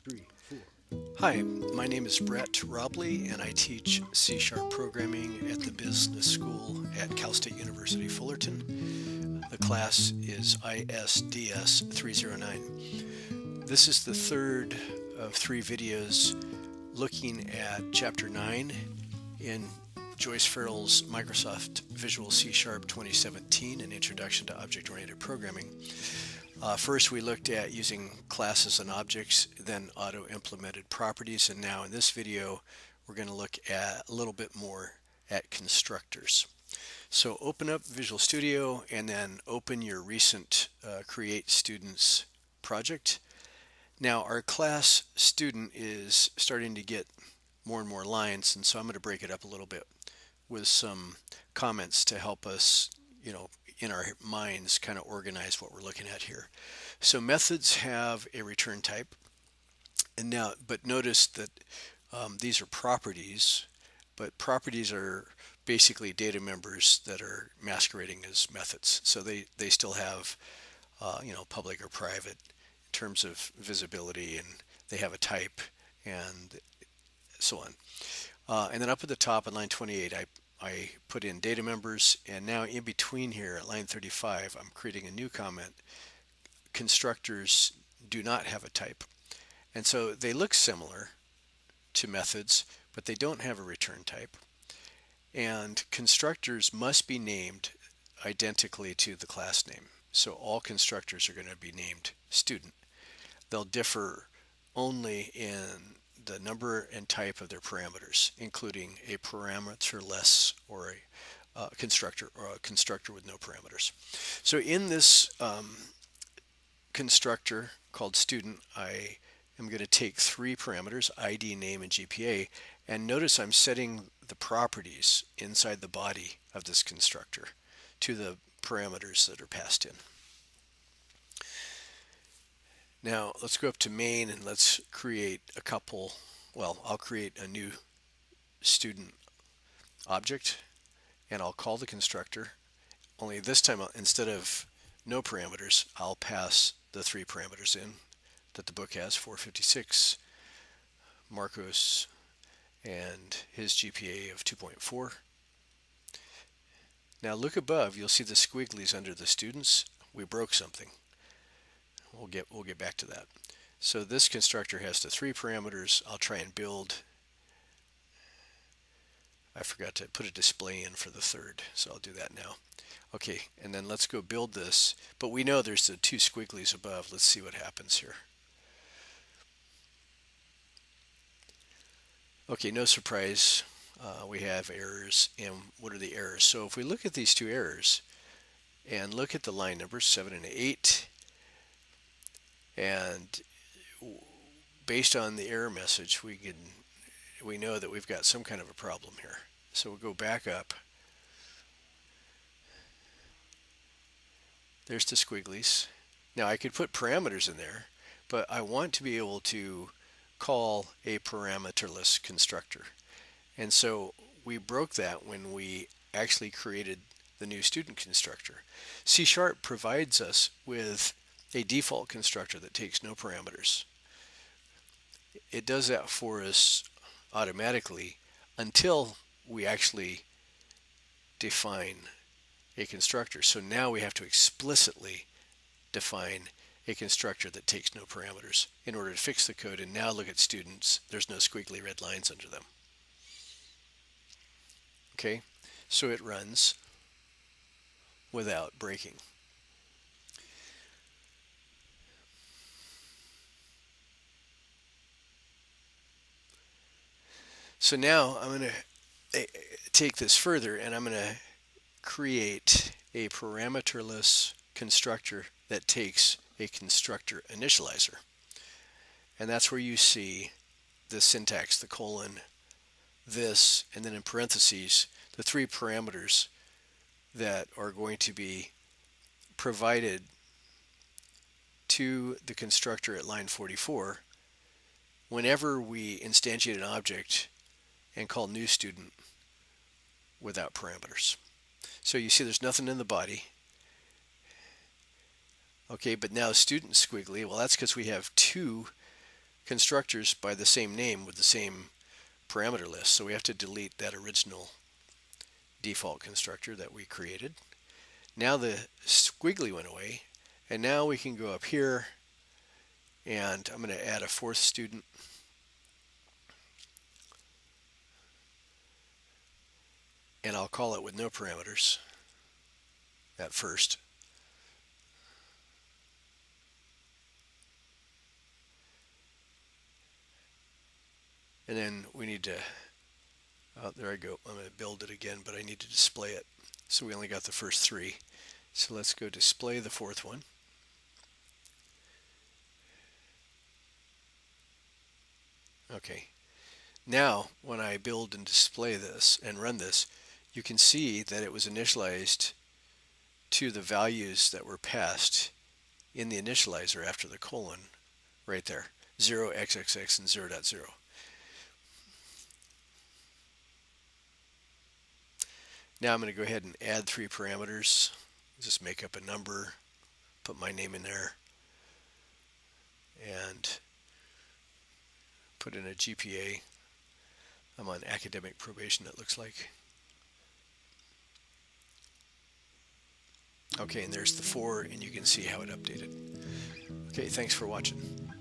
Three, four. Hi, my name is Brett Robley, and I teach C# programming at the Business School at Cal State University Fullerton. The class is ISDS 309. This is the third of three videos looking at Chapter 9 in Joyce Farrell's Microsoft Visual C# 2017, An Introduction to Object-Oriented Programming. First, we looked at using classes and objects, then auto-implemented properties, and now in this video, we're going to look at a little bit more at constructors. So open up Visual Studio and then open your recent Create Students project. Now our class student is starting to get more and more lines, and so I'm going to break it up a little bit with some comments to help us, in our minds kind of organize what we're looking at here. So methods have a return type, and now, but notice that these are properties, but properties are basically data members that are masquerading as methods. So they still have, public or private in terms of visibility, and they have a type and so on. And then up at the top on line 28, I put in data members, and now in between here at line 35, I'm creating a new comment. Constructors do not have a type. And so they look similar to methods, but they don't have a return type. And constructors must be named identically to the class name. So all constructors are going to be named student. They'll differ only in the number and type of their parameters, including a parameterless or a constructor with no parameters. So in this constructor called student, I am going to take three parameters, ID, name, and GPA, and notice I'm setting the properties inside the body of this constructor to the parameters that are passed in. Now let's go up to main and let's create a couple, I'll create a new student object and I'll call the constructor, only this time instead of no parameters, I'll pass the three parameters in that the book has, 456, Marcos, and his GPA of 2.4. Now look above, you'll see the squigglies under the students. We broke something. We'll get back to that. So this constructor has the three parameters. I'll try and build. I forgot to put a display in for the third, so I'll do that now. Okay, and then let's go build this. But we know there's the two squigglies above. Let's see what happens here. Okay, no surprise. We have errors. And what are the errors? So if we look at these two errors and look at the line numbers 7 and 8, and based on the error message, we know that we've got some kind of a problem here. So we'll go back up. There's the squigglies. Now I could put parameters in there, but I want to be able to call a parameterless constructor. And so we broke that when we actually created the new student constructor. C# provides us with a default constructor that takes no parameters. It does that for us automatically until we actually define a constructor. So now we have to explicitly define a constructor that takes no parameters in order to fix the code. And now look at students. There's no squiggly red lines under them. Okay, so it runs without breaking. So now I'm going to take this further and I'm going to create a parameterless constructor that takes a constructor initializer. And that's where you see the syntax, the colon, this, and then in parentheses, the three parameters that are going to be provided to the constructor at line 44 whenever we instantiate an object and call new student without parameters. So you see there's nothing in the body. Okay, but now student squiggly, well that's because we have two constructors by the same name with the same parameter list. So we have to delete that original default constructor that we created. Now the squiggly went away, and now we can go up here, and I'm going to add a fourth student. And I'll call it with no parameters at first. And then we need to, there I go, I'm going to build it again, but I need to display it. So we only got the first three. So let's go display the fourth one. Okay. Now, when I build and display this and run this, you can see that it was initialized to the values that were passed in the initializer after the colon right there, 0xxx and 0.0. Now I'm going to go ahead and add three parameters. Just make up a number, put my name in there, and put in a GPA. I'm on academic probation, it looks like. Okay, and there's the 4, and you can see how it updated. Okay, thanks for watching.